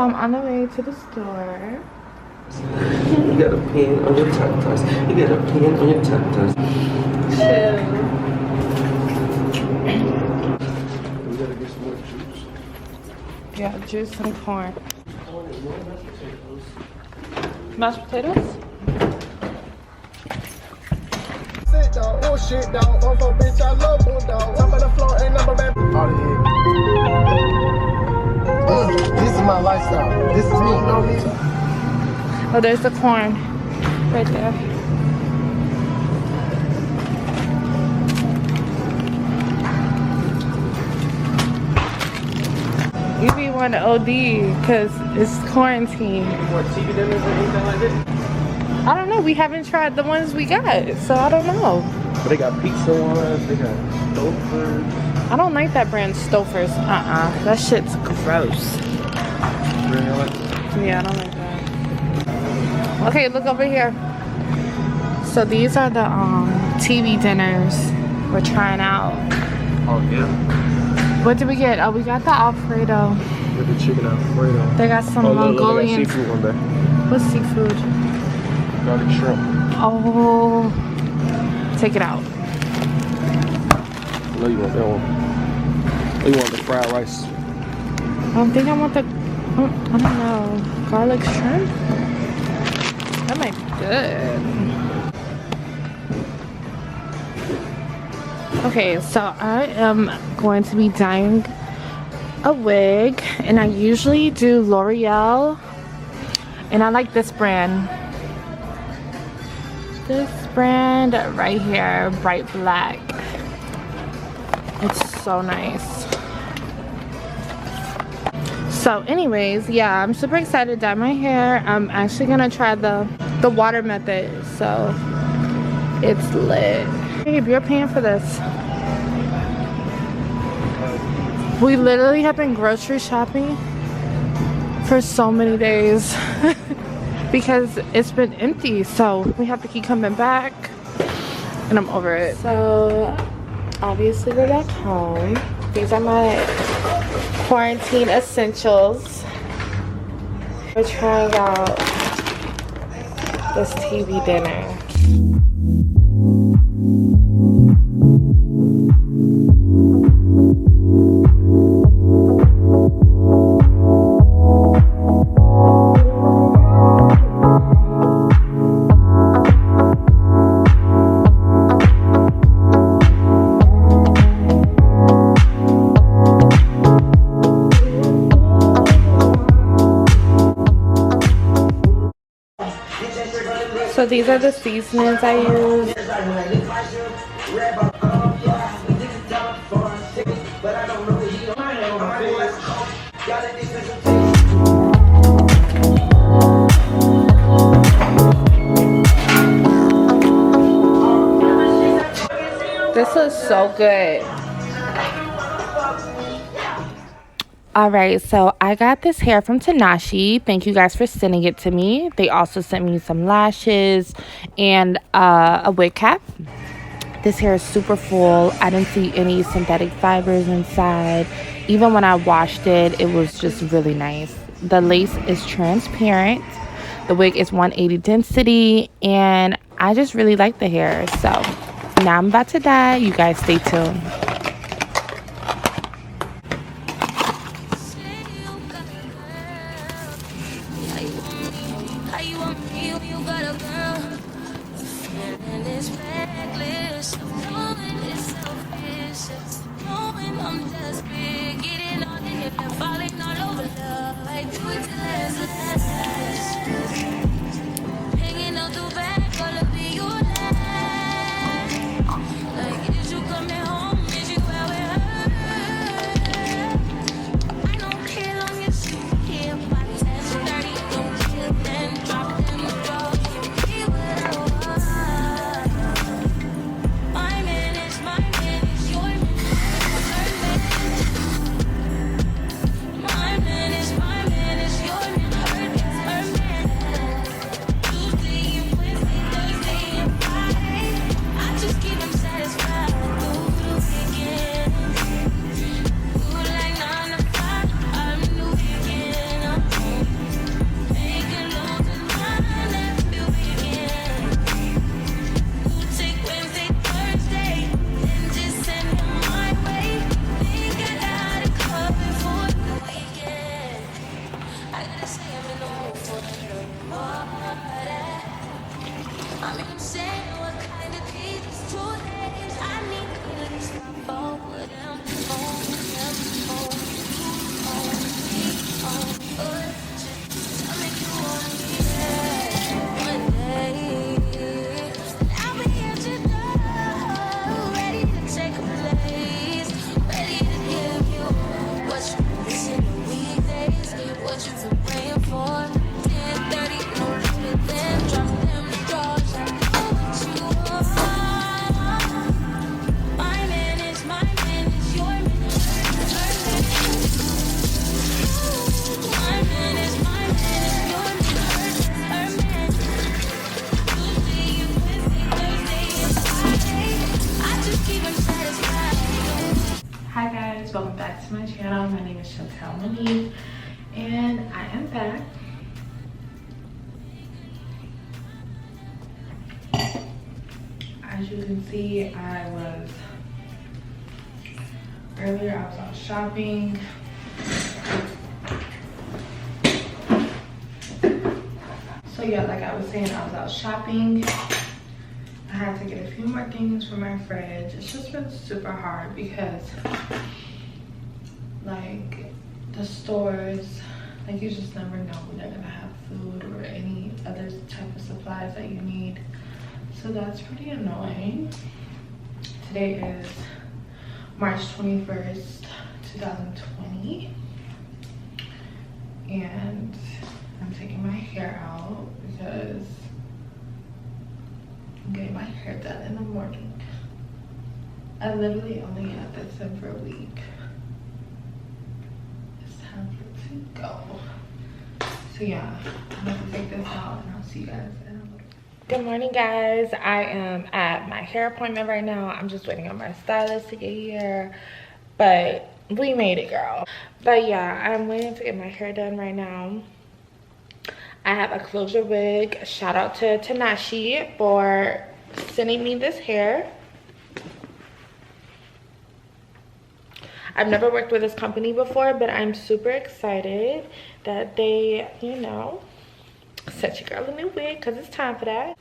So I'm on the way to the store. You got a pen on your tongue-toes. You got a pen on your tongue-toes. Chill. We gotta get some more juice. Yeah, juice and corn. Mashed potatoes? Sit down, oh shit down. Oh, for bitch, I love boom down. Top of the floor, ain't number back. This is my lifestyle. This is me, you know me. Oh, there's the corn right there. You be want to OD because it's quarantine. More TV dinners or anything like that? I don't know. We haven't tried the ones we got, so I don't know. But they got pizza ones, they got Stouffer's. I don't like that brand Stouffer's. That shit's gross. Really? Yeah, I don't like that. Okay, look over here. So these are the TV dinners we're trying out. Oh, yeah. What did we get? Oh, we got the Alfredo. With the chicken Alfredo. They got some Mongolian. Look, seafood one there. What's seafood? Garlic shrimp. Oh, take it out. No, you want that one. Oh, you want the fried rice. I don't think I want the. I don't know. Garlic shrimp? That might be good. Okay, so I am going to be dyeing a wig, and I usually do L'Oreal, and I like this brand. This brand right here, bright black. It's so nice. So anyways, yeah, I'm super excited to dye my hair. I'm actually gonna try the water method, so it's lit. Babe, you're paying for this. We literally have been grocery shopping for so many days because it's been empty, so we have to keep coming back, and I'm over it. So obviously we're back home. These are my quarantine essentials. We're trying out this TV dinner. So these are the seasonings I use. This is so good. Alright, so I got this hair from TINASHE. Thank you guys for sending it to me. They also sent me some lashes and a wig cap. This hair is super full. I didn't see any synthetic fibers inside. Even when I washed it, it was just really nice. The lace is transparent. The wig is 180 density, and I just really like the hair. So now I'm about to dye. You guys stay tuned. I make them say what kind of deep is 2 days. I need to at least fall with them. Just to make you want me there one day. I'll be here to go, ready to take a place, ready to give you what you missing the weekdays, what you've been praying for. 10:30, no limit, then drop them drawers. I know what you want. My man is your man, her man. My man is your man, her man. Tuesday and Wednesday, Thursday and Friday, I just keep him satisfied. Hi guys, welcome back to my channel. My name is Shuntell Monique and I am back. As you can see, earlier I was out shopping. So yeah, like I was saying, I was out shopping. I had to get a few more things for my fridge. It's just been super hard because like the stores, like you just never know when they're gonna have food or any other type of supplies that you need. So that's pretty annoying. Today is March 21st, 2020. And I'm taking my hair out because I'm getting my hair done in the morning. I literally only had this in for a week. It's time for it to go. So yeah, I'm gonna take this out and I'll see you guys in a little bit. Good morning guys. I am at my hair appointment right now. I'm just waiting on my stylist to get here, but we made it, girl. But yeah, I'm waiting to get my hair done right now. I have a closure wig. Shout out to TINASHE for sending me this hair. I've never worked with this company before, but I'm super excited that they, you know, sent your girl a new wig because it's time for that.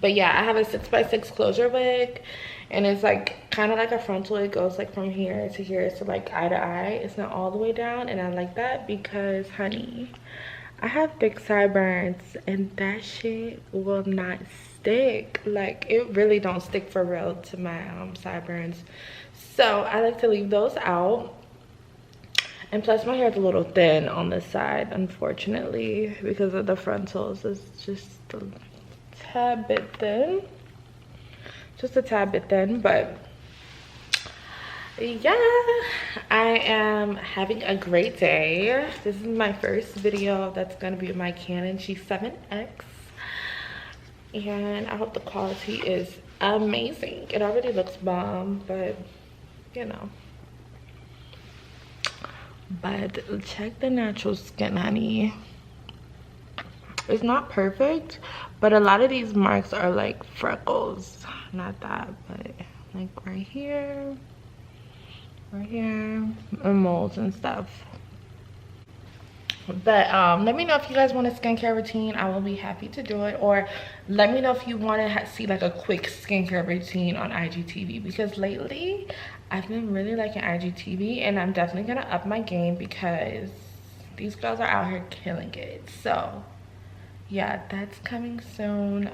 But yeah, I have a 6x6 closure wig, and it's like kind of like a frontal. It goes like from here to here, so like eye to eye. It's not all the way down, and I like that because, honey, I have big sideburns and that shit will not stick. Like, it really don't stick for real to my sideburns. So I like to leave those out. And plus my hair is a little thin on this side, unfortunately, because of the frontals. It's just a tad bit thin. Just a tad bit thin, but yeah, I am having a great day. This is my first video that's gonna be my Canon G7X, and I hope the quality is amazing. It already looks bomb, but you know. But check the natural skin, honey. It's not perfect, but a lot of these marks are like freckles. Not that, but like right here, and moles and stuff. But let me know if you guys want a skincare routine. I will be happy to do it. Or let me know if you want to see like a quick skincare routine on IGTV, because lately I've been really liking IGTV, and I'm definitely gonna up my game because these girls are out here killing it. So yeah, that's coming soon.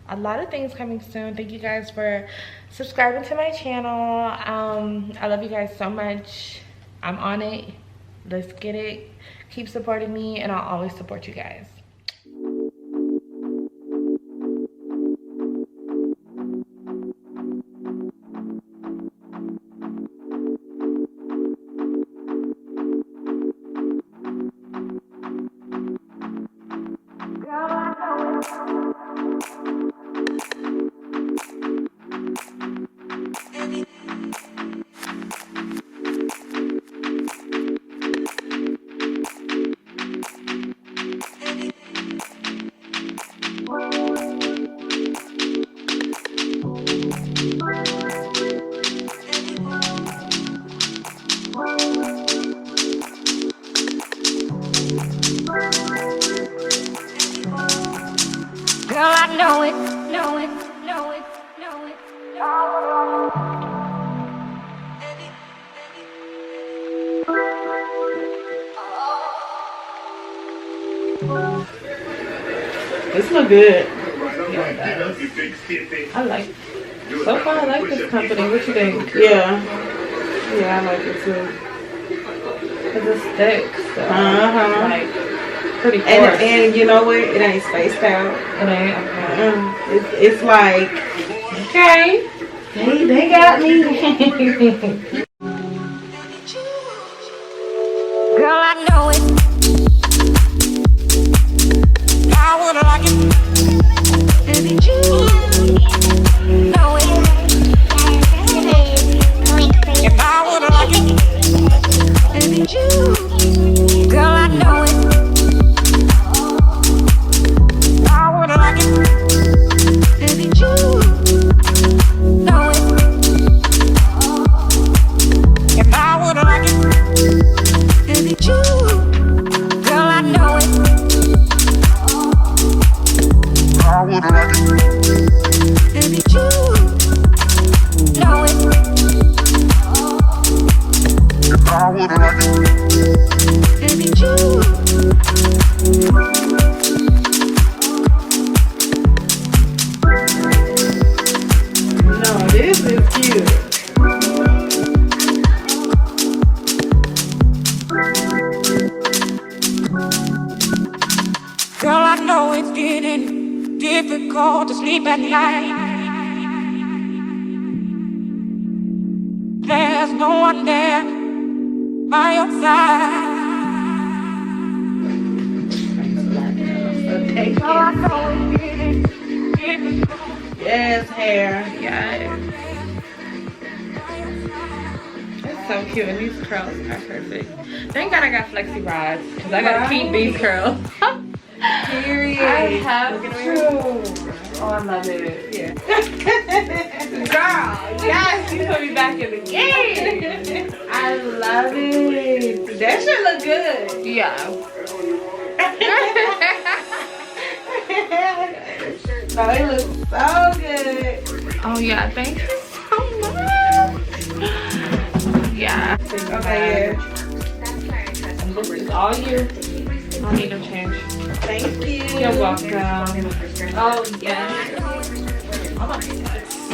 A lot of things coming soon. Thank you guys for subscribing to my channel. I love you guys so much. I'm on it. Let's get it. Keep supporting me, and I'll always support you guys. Girl, I know it, know it, know it, know it, know This look good. I like it. So far, I like this company. What you think? Yeah. Yeah, I like it too. Cause it's thick. So like pretty coarse. And you know what? It ain't spaced out. It ain't. Okay. It's like okay. They got me. Girl, I know it. I would like it. Baby, you know it. If I would like it. Baby, you. Girl, I know it. I would like it. Baby, you know it. If I would like it. Baby, you. Girl, I know it. I would like it. Baby, you know it. If I would like it. Baby, you. No, this is cute. Girl, I know it's getting difficult to sleep at night. There's no one there by your side. Girl, I know it's getting difficult. Yes, hair. Yes. It's so cute. And these curls are perfect. Thank God I got flexi rods. Because I got to keep these curls. Period. I have to. Oh, I love it. Yeah. Girl, yes, you put me back in the game. I love it. That should look good. Yeah. No, it looks so good. Oh yeah, thank you so much. Yeah. Okay, yeah. And this is all you. I need no change. Thank you. You're welcome. Oh yeah.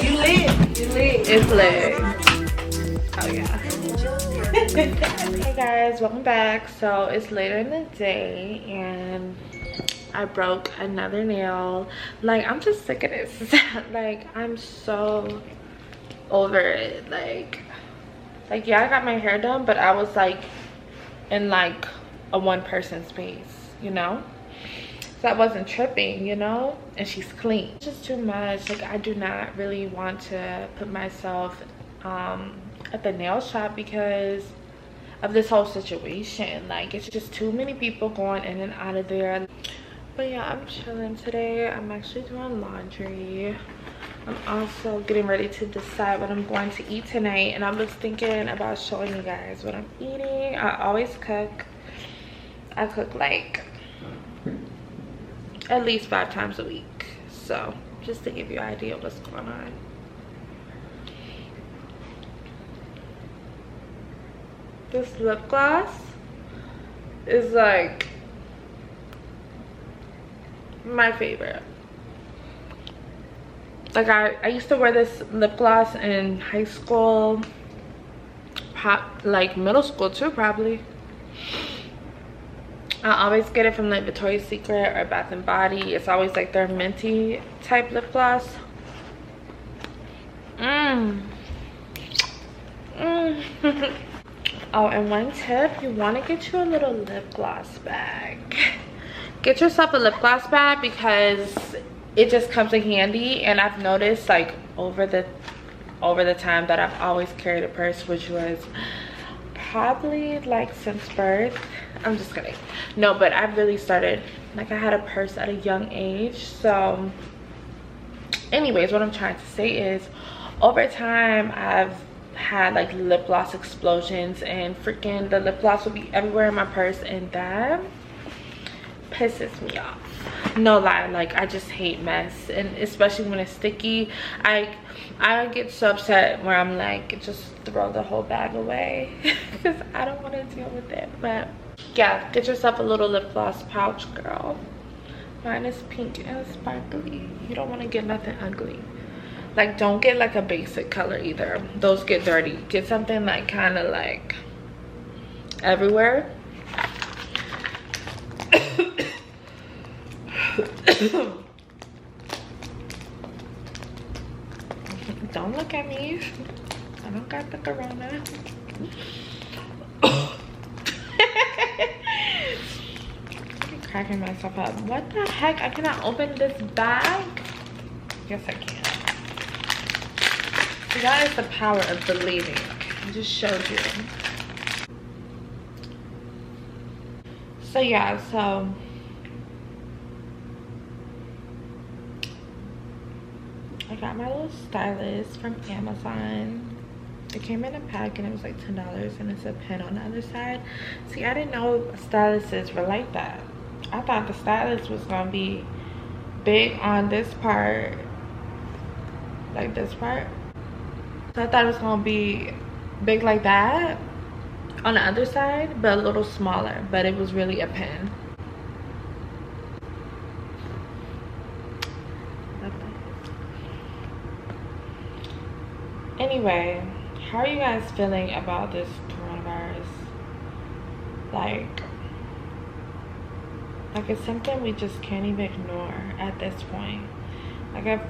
You lit. You lit. It's lit. Oh yeah. Hey guys, welcome back. So it's later in the day and I broke another nail. Like, I'm just sick of this. Like, I'm so over it. Like yeah, I got my hair done, but I was like in like a one-person space, you know? So I wasn't tripping, you know? And she's clean. It's just too much. Like, I do not really want to put myself at the nail shop because of this whole situation. Like, it's just too many people going in and out of there. But yeah, I'm chilling today. I'm actually doing laundry. I'm also getting ready to decide what I'm going to eat tonight. And I was thinking about showing you guys what I'm eating. I always cook. I cook like at least 5 times a week. So just to give you an idea of what's going on. This lip gloss is like my favorite. Like I used to wear this lip gloss in high school, like middle school too probably. I always get it from like Victoria's Secret or Bath and Body. It's always like their minty type lip gloss. Oh, and one tip, you want to get you a little lip gloss bag. Get yourself a lip gloss bag because it just comes in handy. And I've noticed like over the time that I've always carried a purse, which was probably like since birth. I'm just kidding. No, but I've really started, like I had a purse at a young age. So anyways, what I'm trying to say is over time I've had like lip gloss explosions and freaking the lip gloss will be everywhere in my purse, and that pisses me off. No lie, like I just hate mess, and especially when it's sticky. I get so upset where I'm like, just throw the whole bag away because I don't want to deal with it. But yeah, get yourself a little lip gloss pouch, girl. Mine is pink and sparkly. You don't want to get nothing ugly. Like, don't get like a basic color either. Those get dirty. Get something like kind of like everywhere. Don't look at me. I don't got the corona. I'm cracking myself up. What the heck? I cannot open this bag? Yes, I can. So that is the power of believing. I just showed you. So yeah, so I got my little stylus from Amazon. It came in a pack and it was like $10, and it's a pen on the other side. See, I didn't know styluses were like that. I thought the stylus was gonna be big on this part, like this part. So I thought it was gonna be big like that on the other side, but a little smaller. But it was really a pen. Anyway, how are you guys feeling about this coronavirus? Like it's something we just can't even ignore at this point. Like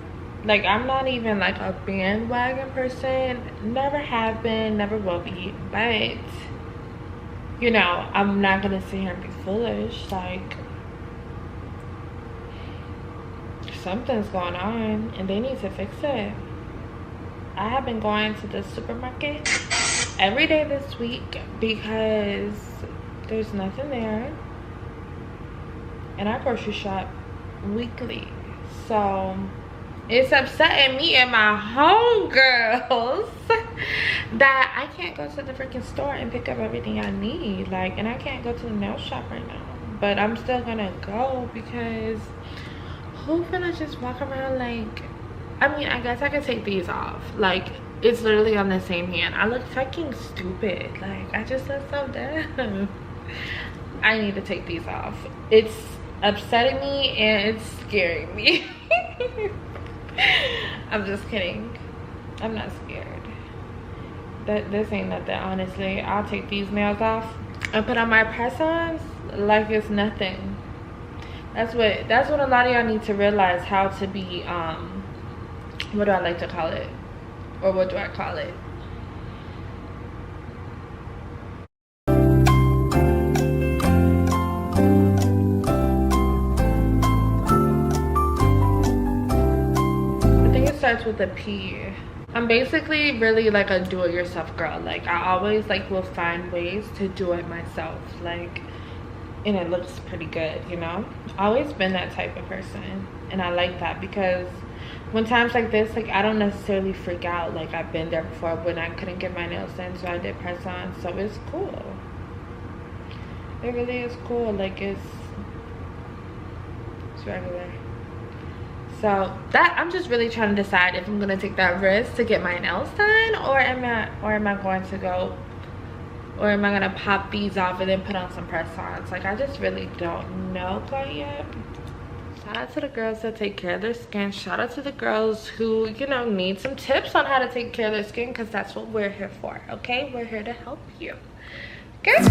I'm not even like a bandwagon person. Never have been, never will be. But you know, I'm not gonna sit here and be foolish. Like, something's going on and they need to fix it. I have been going to the supermarket every day this week because there's nothing there, and I grocery shop weekly. So it's upsetting me and my homegirls that I can't go to the freaking store and pick up everything I need. Like, and I can't go to the nail shop right now, but I'm still gonna go because who's gonna just walk around like, I mean, I guess I could take these off. Like, it's literally on the same hand. I look fucking stupid. Like, I just look so dumb. I need to take these off. It's upsetting me and it's scaring me. I'm just kidding. I'm not scared. This ain't nothing, honestly. I'll take these nails off and put on my press-ons like it's nothing. That's what a lot of y'all need to realize, how to be what do I like to call it, or what do I call it? I think it starts with a P. I'm basically really like a do-it-yourself girl. Like, I always like will find ways to do it myself, like, and it looks pretty good, you know. I've always been that type of person, and I like that because when times like this, like, I don't necessarily freak out. Like, I've been there before when I couldn't get my nails done, so I did press on. So it's cool. It really is cool. Like, it's regular. So that, I'm just really trying to decide if I'm gonna take that risk to get my nails done, or am I going to go, or am I gonna pop these off and then put on some press-ons? Like, I just really don't know quite yet. Shout out to the girls that take care of their skin. Shout out to the girls who, you know, need some tips on how to take care of their skin, because that's what we're here for, okay? We're here to help you, okay?